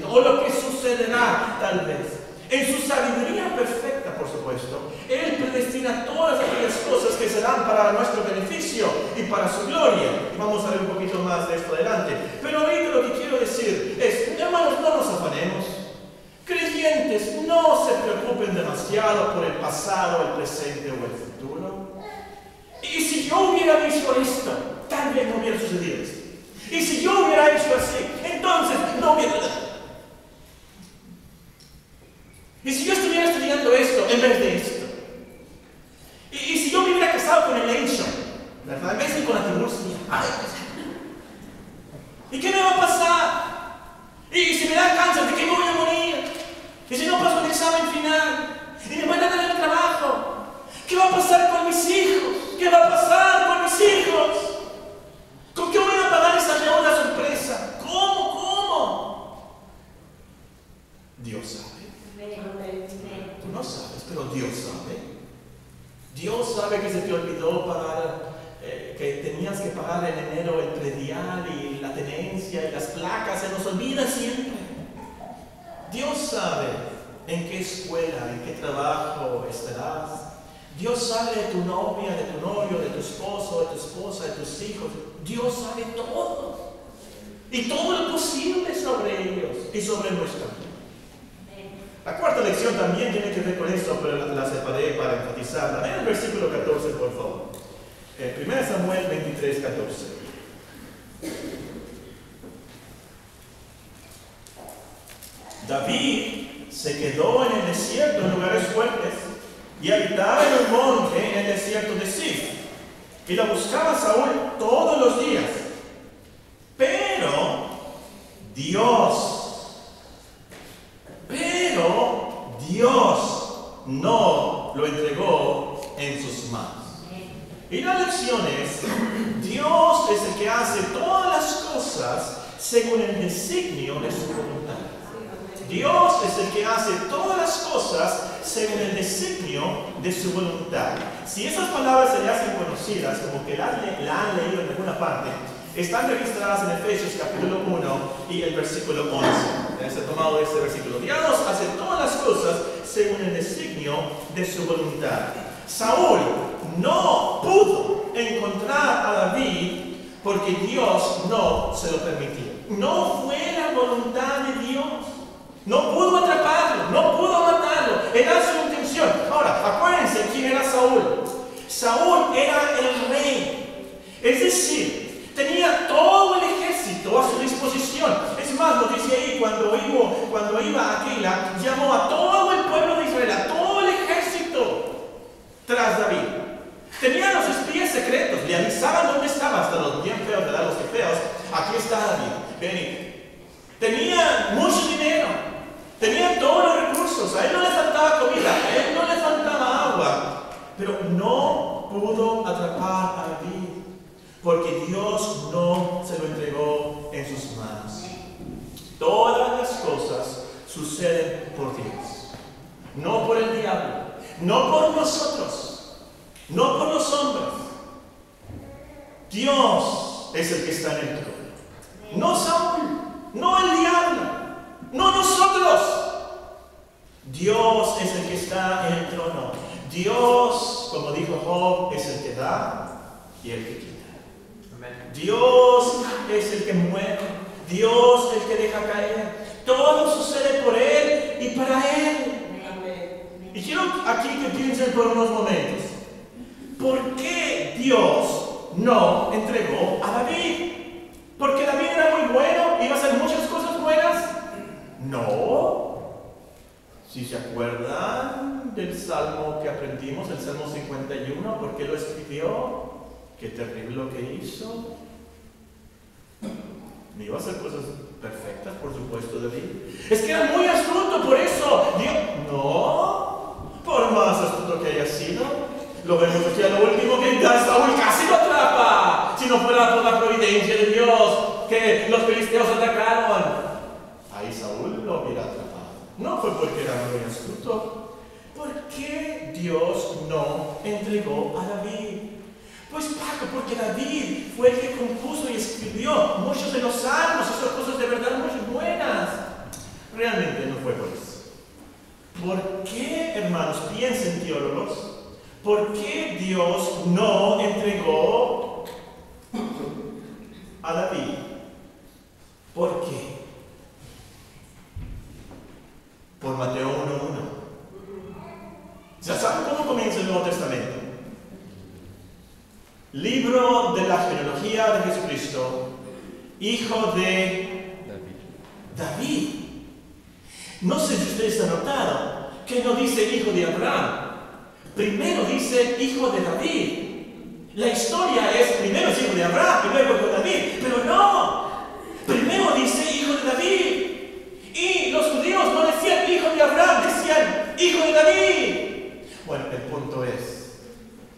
o lo que sucederá tal vez. En su sabiduría perfecta, por supuesto, Él predestina todas aquellas cosas que serán para nuestro beneficio y para su gloria. Y vamos a ver un poquito más de esto adelante. Pero ahorita lo que quiero decir es, hermanos, no nos afanemos. Creyentes, no se preocupen demasiado por el pasado, el presente o el futuro. Y si yo hubiera dicho esto, tal vez no hubiera sucedido esto. Y si yo hubiera hecho así, entonces no hubiera... Y si yo estuviera estudiando esto en vez de esto. Y si yo me hubiera casado con el Encho, ¿verdad? En vez de con la Tiburcia. ¿Y qué me va a pasar? Y si me da cáncer, ¿de qué me voy a morir? Y si no paso el examen final, y me van a dar el trabajo, ¿qué va a pasar con mis hijos? ¿Qué va a pasar con mis hijos? ¿Con qué voy a pagar esa deuda sorpresa? ¿Cómo? Dios sabe. Tú no sabes, pero Dios sabe. Dios sabe que se te olvidó pagar, que tenías que pagar en enero el predial y la tenencia y las placas. Se nos olvida siempre. Dios sabe en qué escuela, en qué trabajo estarás. Dios sabe de tu novia, de tu novio, de tu esposo, de tu esposa, de tus hijos. Dios sabe todo. Y todo lo posible sobre ellos y sobre nuestra vida. La cuarta lección también tiene que ver con esto, pero la separé para enfatizarla. En el versículo 14, por favor. 1 Samuel 23, 14. David se quedó en el desierto, en lugares fuertes, y habitaba en un monte en el desierto de Sif. Y la buscaba Saúl todos los días. Pero Dios no lo entregó en sus manos. Y la lección es, Dios es el que hace todas las cosas según el designio de su voluntad. Dios es el que hace todas las cosas según el designio de su voluntad. Si esas palabras se le hacen conocidas, como que la han leído en alguna parte, están registradas en Efesios capítulo 1 y el versículo 11. Se ha tomado este versículo. Dios hace todas las cosas según el designio de su voluntad. Saúl no pudo encontrar a David porque Dios no se lo permitió. No fue la voluntad de Dios. No pudo atraparlo, no pudo matarlo. Era su intención. Ahora, acuérdense quién era Saúl. Saúl era el rey. Es decir, tenía todo el ejército a su disposición. Es más, lo dice ahí, cuando iba a Aquila, llamó a todo el pueblo de Israel, a todo el ejército tras David. Tenía los espías secretos, le avisaban dónde estaba, hasta los bien feos, ¿verdad? Los que feos. Aquí está David, vení. Tenía mucho dinero, tenía todos los recursos, a él no le faltaba comida, a él no le faltaba agua, pero no pudo atrapar a David, porque Dios no se lo entregó en sus manos. Todas las cosas suceden por Dios, no por el diablo, no por nosotros, no por los hombres. Dios es el que está en el trono, no Saúl, no el diablo, no nosotros. Dios es el que está en el trono. Dios, como dijo Job, es el que da y el que quita. Amén. Dios es el que mueve, Dios el que deja caer. Todo sucede por Él y para Él. Amén. Y quiero aquí que piensen por unos momentos. ¿Por qué Dios no entregó a David? ¿Porque David era muy bueno? ¿Iba a hacer muchas cosas buenas? No. Si se acuerdan del salmo que aprendimos, el Salmo 51, ¿por qué lo escribió? Qué terrible lo que hizo. ¿No iba a hacer cosas perfectas, por supuesto, David? Es que era muy astuto, por eso Dios... No, por más astuto que haya sido, lo vemos aquí a lo último, que Saúl casi lo atrapa. Si no fuera por la providencia de Dios, que los filisteos atacaron, ahí Saúl lo hubiera atrapado. No fue porque era muy astuto. ¿Por qué Dios no entregó a David? Pues Paco, porque David fue el que compuso y escribió muchos de los salmos, esas cosas de verdad muy buenas. teólogos, ¿por qué Dios no entregó a David? ¿Por qué? Por Mateo 1:1. ¿Ya saben cómo comienza el Nuevo Testamento? Libro de la genealogía de Jesucristo, hijo de David. No sé si ustedes han notado que no dice hijo de Abraham. Primero dice hijo de David. La historia es primero es hijo de Abraham y luego hijo de David. Pero no. Primero dice hijo de David. Y los judíos no decían hijo de Abraham, decían hijo de David. Bueno, el punto es,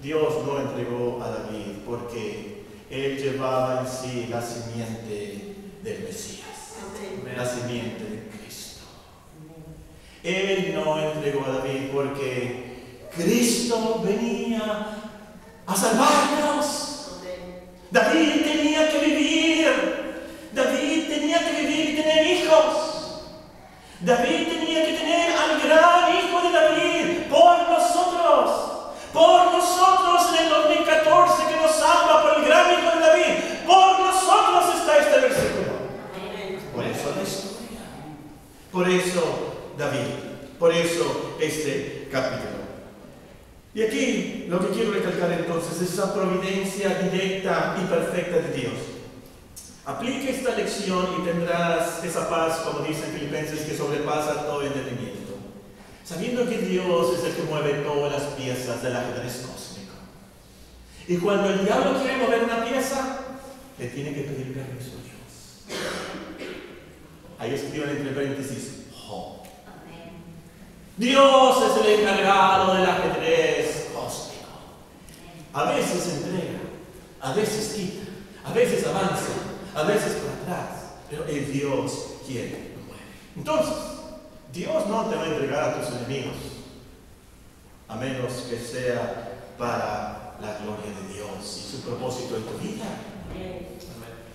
Dios no entregó a David porque él llevaba en sí la simiente del Mesías. Amén. La simiente de Cristo. Él no entregó a David porque Cristo venía a salvarnos. David tenía que vivir. David tenía que vivir y tener hijos. David tenía que tener al gran hijo de David por nosotros. Por nosotros en el 2014 que nos salva por el gran hijo de David. Por nosotros está este versículo. Por eso la historia. Por eso David. Por eso este capítulo. Y aquí lo que quiero recalcar entonces es esa providencia directa y perfecta de Dios. Aplica esta lección y tendrás esa paz, como dice en Filipenses, que sobrepasa todo entendimiento. Sabiendo que Dios es el que mueve todas las piezas del ajedrez cósmico. Y cuando el diablo quiere mover una pieza, le tiene que pedir permiso a Dios. Ahí escriben entre paréntesis, Dios es el encargado del ajedrez cósmico. A veces entrega, a veces quita, a veces avanza, a veces para atrás, pero es Dios quien lo mueve. Entonces, Dios no te va a entregar a tus enemigos, a menos que sea para la gloria de Dios y su propósito en tu vida.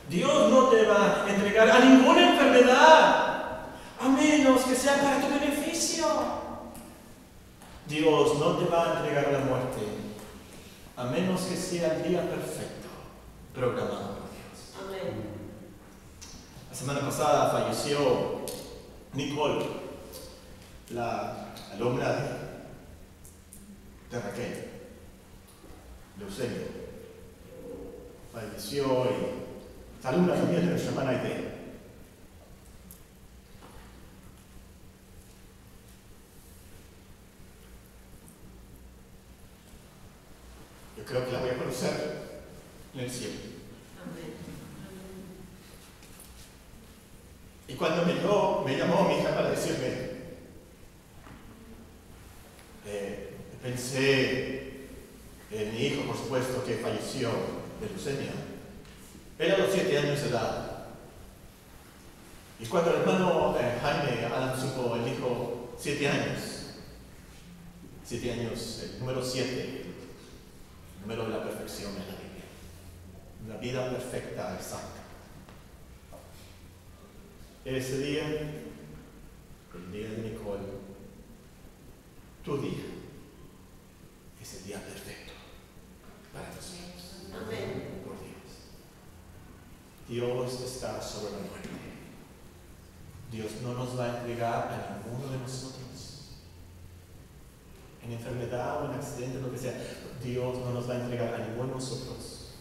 Dios no te va a entregar a ninguna enfermedad, a menos que sea para tu beneficio. Dios no te va a entregar la muerte, a menos que sea el día perfecto programado por Dios. Amén. La semana pasada falleció Nicole, la alumna de Raquel, leucemia. Falleció y salió una familia de nuestra hermana Aide. Yo creo que la voy a conocer en el cielo. Y cuando me llamó mi hija para decirme, pensé en mi hijo, por supuesto, que falleció de leucemia. Él a los 7 años de edad. Y cuando el hermano Jaime Alan supo, él dijo 7 años. 7 años, el número 7. Número de la perfección en la Biblia. Una vida perfecta, exacta. Ese día, el día de Nicole, tu día, es el día perfecto para nosotros. Amén. Por Dios. Dios está sobre la muerte. Dios no nos va a entregar a ninguno de nosotros. En enfermedad o en accidente, lo que sea, Dios no nos va a entregar a ninguno de nosotros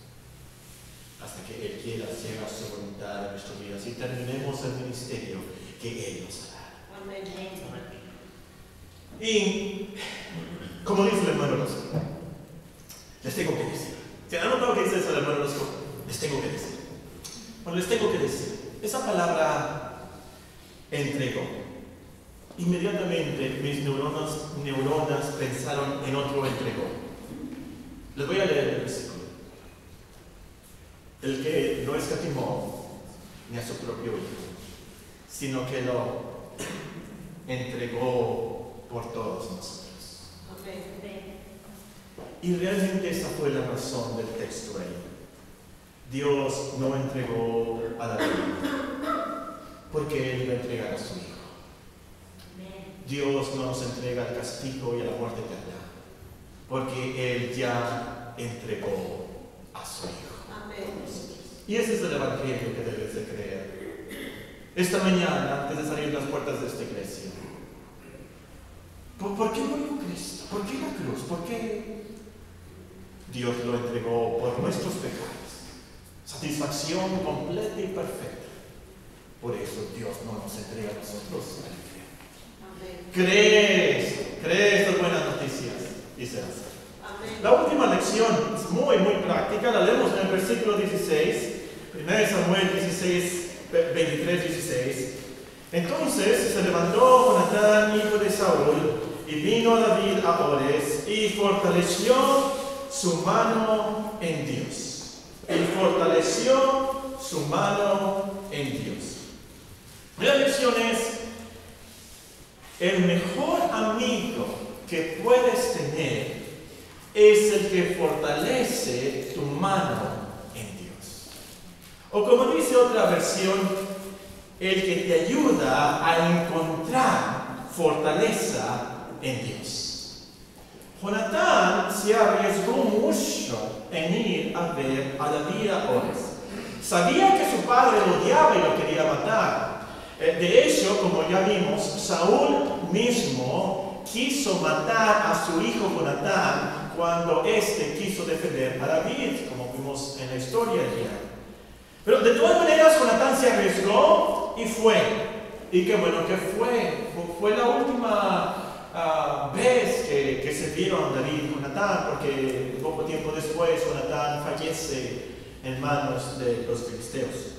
hasta que Él quiera hacer su voluntad en nuestras vidas y terminemos el ministerio que Él nos hará. Amén. Y como dice el hermano Rosco, les tengo que decir. Si han notado que dice eso el hermano Rosco, les tengo que decir. Bueno, les tengo que decir. Esa palabra entregó. Inmediatamente mis neuronas pensaron en otro entregó. Les voy a leer el versículo. El que no escatimó ni a su propio hijo, sino que lo entregó por todos nosotros. Amén. Y realmente esa fue la razón del texto ahí. Dios no entregó a David porque Él iba a entregar a su hijo. Dios no nos entrega al castigo y a la muerte eterna. porque Él ya entregó a su Hijo. Amén. Y ese es el Evangelio que debes de creer. Esta mañana, antes de salir de las puertas de esta iglesia, ¿por qué murió Cristo? ¿Por qué la cruz? ¿Por qué Dios lo entregó por nuestros pecados? Satisfacción completa y perfecta. Por eso Dios no nos entrega a nosotros al infierno. Cree estas buenas noticias y serás salvo. La última lección es muy práctica, la leemos en el versículo 16, 1 Samuel 16, 23, 16. Entonces se levantó Jonatán, hijo de Saúl, y vino David a Ores, y fortaleció su mano en Dios. Y fortaleció su mano en Dios. La lección es: el mejor amigo que puedes tener es el que fortalece tu mano en Dios. O como dice otra versión, el que te ayuda a encontrar fortaleza en Dios. Jonatán se arriesgó mucho en ir a ver a David a Ores. Sabía que su padre lo odiaba y lo quería matar. De hecho, como ya vimos, Saúl mismo quiso matar a su hijo Jonatán cuando éste quiso defender a David, como vimos en la historia ya. Pero de todas maneras, Jonatán se arriesgó y fue. Y qué bueno que fue. Fue la última vez que se vieron David y Jonatán, porque poco tiempo después Jonatán fallece en manos de los filisteos.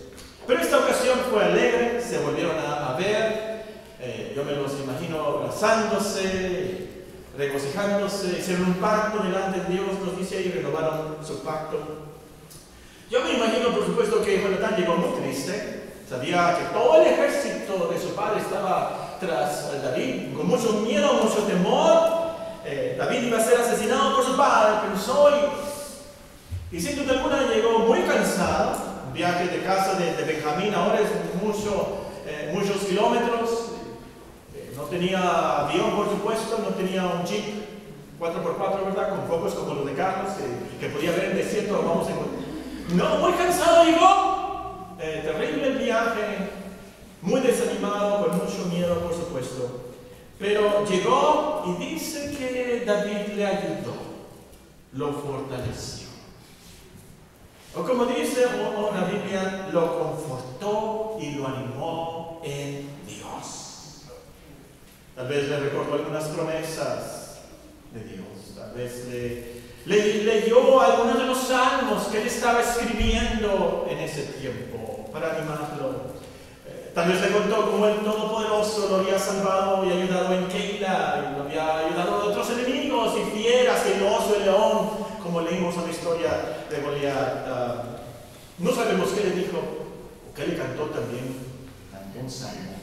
Pero esta ocasión fue alegre, se volvieron a ver, yo me los imagino abrazándose, regocijándose, hicieron un pacto delante de Dios, nos dice ahí, renovaron su pacto. Yo me imagino, por supuesto, que Jonatán llegó muy triste, sabía que todo el ejército de su padre estaba tras David, con mucho miedo, mucho temor. David iba a ser asesinado por su padre, pensó, y sin duda alguna llegó muy cansado. Viaje de casa de Benjamín ahora es muchos kilómetros. No tenía avión, por supuesto, no tenía un jeep 4x4, ¿verdad? Con focos como los de Carlos, que podía ver el desierto. No, muy cansado llegó. Terrible el viaje, muy desanimado, con mucho miedo, por supuesto. Pero llegó y dice que David le ayudó, lo fortaleció. O como dice la Biblia, lo confortó y lo animó en Dios. Tal vez le recordó algunas promesas de Dios. Tal vez le leyó algunos de los salmos que él estaba escribiendo en ese tiempo para animarlo. Tal vez le contó cómo el Todopoderoso lo había salvado y ayudado en Keila, y lo había ayudado de otros enemigos y fieras, y el oso, el león, como leímos en la historia de Goliat. No sabemos qué le dijo, o qué le cantó también, cantó un salmo.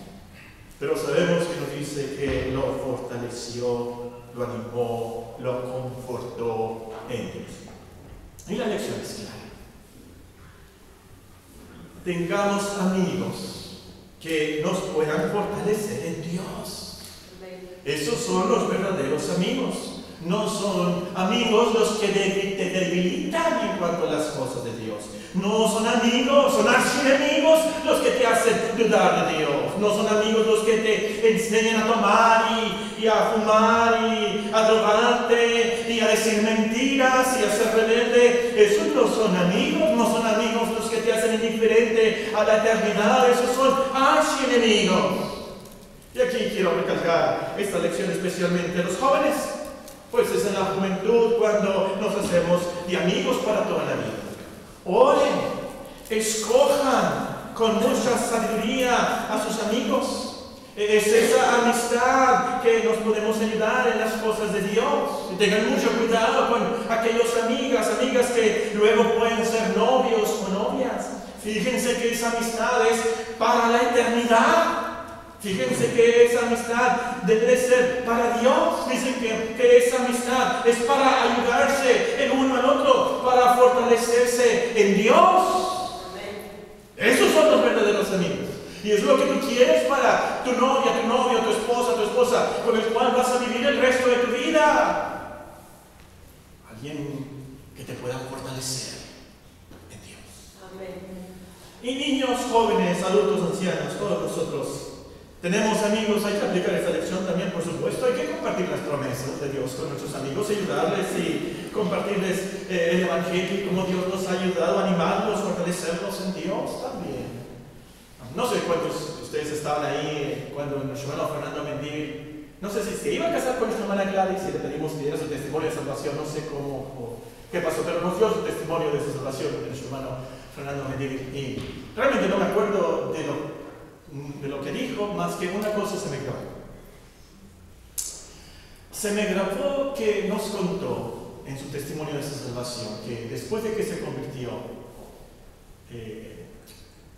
Pero sabemos que nos dice que lo fortaleció, lo animó, lo confortó en Dios. Y la lección es clara. Tengamos amigos que nos puedan fortalecer en Dios. Esos son los verdaderos amigos. No son amigos los que te debilitan en cuanto a las cosas de Dios. No son amigos, son archienemigos los que te hacen dudar de Dios. No son amigos los que te enseñan a tomar y a fumar y a drogarte y a decir mentiras y a ser rebelde. Esos no son amigos, no son amigos los que te hacen indiferente a la eternidad. Esos son archienemigos. Y aquí quiero recalcar esta lección especialmente a los jóvenes. Pues es en la juventud cuando nos hacemos de amigos para toda la vida. Oren, escojan con mucha sabiduría a sus amigos. Es esa amistad que nos podemos ayudar en las cosas de Dios. Y tengan mucho cuidado con aquellas amigas que luego pueden ser novios o novias. Fíjense que esa amistad es para la eternidad. Fíjense que esa amistad debe ser para Dios. Dicen que esa amistad es para ayudarse el uno al otro, para fortalecerse en Dios. Esos son los verdaderos amigos. Y es lo que tú quieres para tu novia, tu novio, tu esposa, con el cual vas a vivir el resto de tu vida. alguien que te pueda fortalecer en Dios. Amén. Y niños, jóvenes, adultos, ancianos, todos nosotros tenemos amigos. Hay que aplicar esta lección también, por supuesto. Hay que compartir las promesas de Dios con nuestros amigos, ayudarles y compartirles el Evangelio, cómo Dios nos ha ayudado, animarlos, fortalecerlos en Dios también. No sé cuántos de ustedes estaban ahí cuando nuestro hermano Fernando Mendívil, no sé si se iba a casar con nuestra hermana Gladys y le pedimos que diera su testimonio de salvación, no sé cómo, qué pasó, pero nos dio su testimonio de su salvación de nuestro hermano Fernando Mendívil. Y realmente no me acuerdo de lo que dijo, más que una cosa se me grabó. Se me grabó que nos contó en su testimonio de su salvación que después de que se convirtió,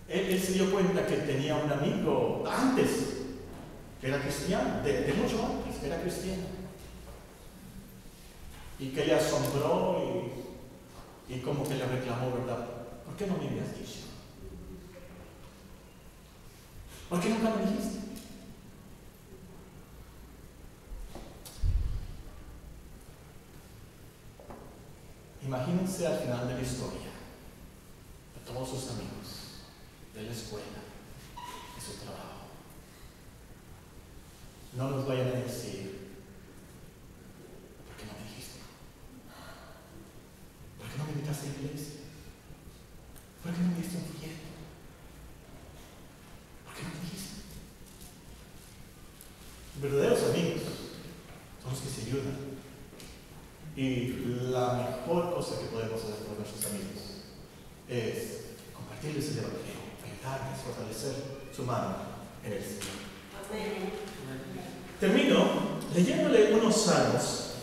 él se dio cuenta que tenía un amigo antes que era cristiano, de mucho antes que era cristiano, y que le asombró y como que le reclamó, ¿verdad? ¿Por qué no me habías dicho? ¿Por qué nunca me dijiste? Imagínense al final de la historia a todos sus amigos de la escuela, de su trabajo. No nos vayan a decir, ¿por qué no me dijiste? ¿Por qué no me invitaste a la iglesia? ¿Por qué no me diste un folleto? ¿Por qué no me dijiste? Verdaderos amigos son los que se ayudan. Y la mejor cosa que podemos hacer por nuestros amigos es compartirles el Evangelio, ayudarles, fortalecer su mano en el Señor. Amén. Termino leyéndole unos salmos,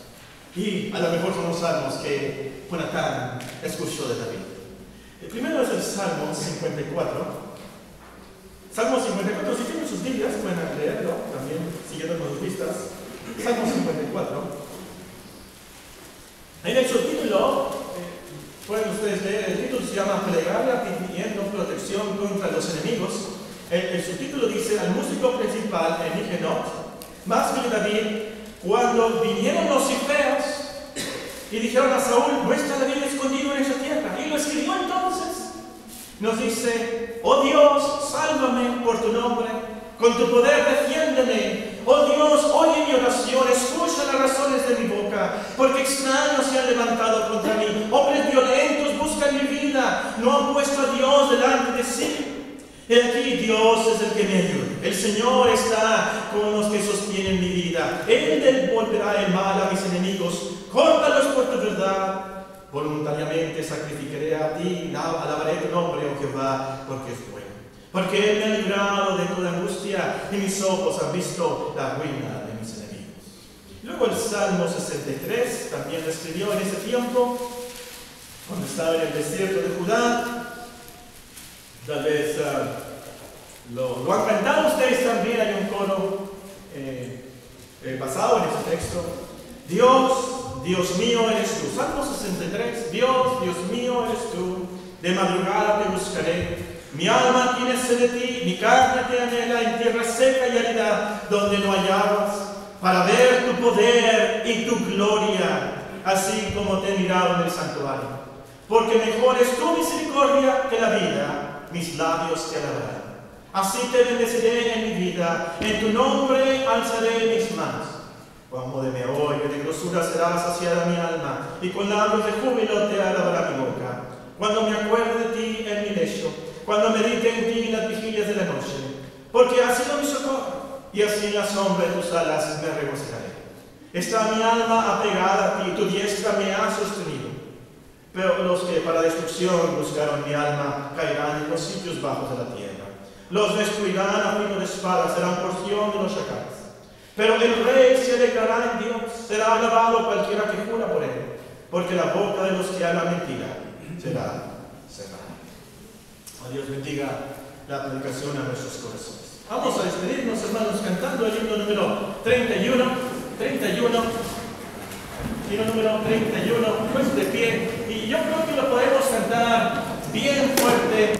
y a lo mejor son los salmos que Jonatán escuchó de David. El primero es el Salmo 54. Salmo 54, si tienen sus Biblias, pueden leerlo también, siguiendo con sus vistas. Salmo 54. En el subtítulo, pueden ustedes leer, el título se llama Plegaria pidiendo protección contra los enemigos. El subtítulo dice, al músico principal, Enigenot, más que David, cuando vinieron los cifreos y dijeron a Saúl, no está David escondido en esa tierra. Y lo escribió entonces. Nos dice, oh Dios, sálvame por tu nombre, con tu poder defiéndeme. Oh Dios, oye mi oración, escucha las razones de mi boca, porque extraños se han levantado contra mí, hombres violentos buscan mi vida, no han puesto a Dios delante de sí. He aquí Dios es el que me ayuda, el Señor está con los que sostienen mi vida, Él devolverá el mal a mis enemigos, córtalos por tu verdad. Voluntariamente sacrificaré a ti, alabaré tu nombre, oh Jehová, porque es bueno. Porque Él me ha librado de toda angustia y mis ojos han visto la ruina de mis enemigos. Luego el Salmo 63 también lo escribió en ese tiempo, cuando estaba en el desierto de Judá. Tal vez lo han cantado ustedes también, hay un coro basado en ese texto. Dios mío eres tú. Salmo 63, Dios mío eres tú. De madrugada te buscaré. Mi alma tiene sed de ti, mi carne te anhela en tierra seca y árida, donde no hay aguas, para ver tu poder y tu gloria, así como te he mirado en el santuario. Porque mejor es tu misericordia que la vida, mis labios te alabarán. Así te bendeciré en mi vida, en tu nombre alzaré mis manos. Como de meollo y de grosura será saciada mi alma, y con labios de júbilo te alabará mi boca. Cuando me acuerde de ti en mi lecho, cuando medite en ti en las vigilias de la noche, porque has sido mi socorro, y así en la sombra de tus alas me regocijaré. Está mi alma apegada a ti, tu diestra me ha sostenido. Pero los que para destrucción buscaron mi alma caerán en los sitios bajos de la tierra. Los destruirán a filo de espada, serán porción de los chacales. Pero el rey se alegrará en Dios, será alabado cualquiera que jura por él, porque la boca de los que hablan mentira será cerrada. Dios bendiga la predicación a nuestros corazones. Vamos a despedirnos, hermanos, cantando el himno número 31. Himno número 31, pues de pie. Y yo creo que lo podemos cantar bien fuerte.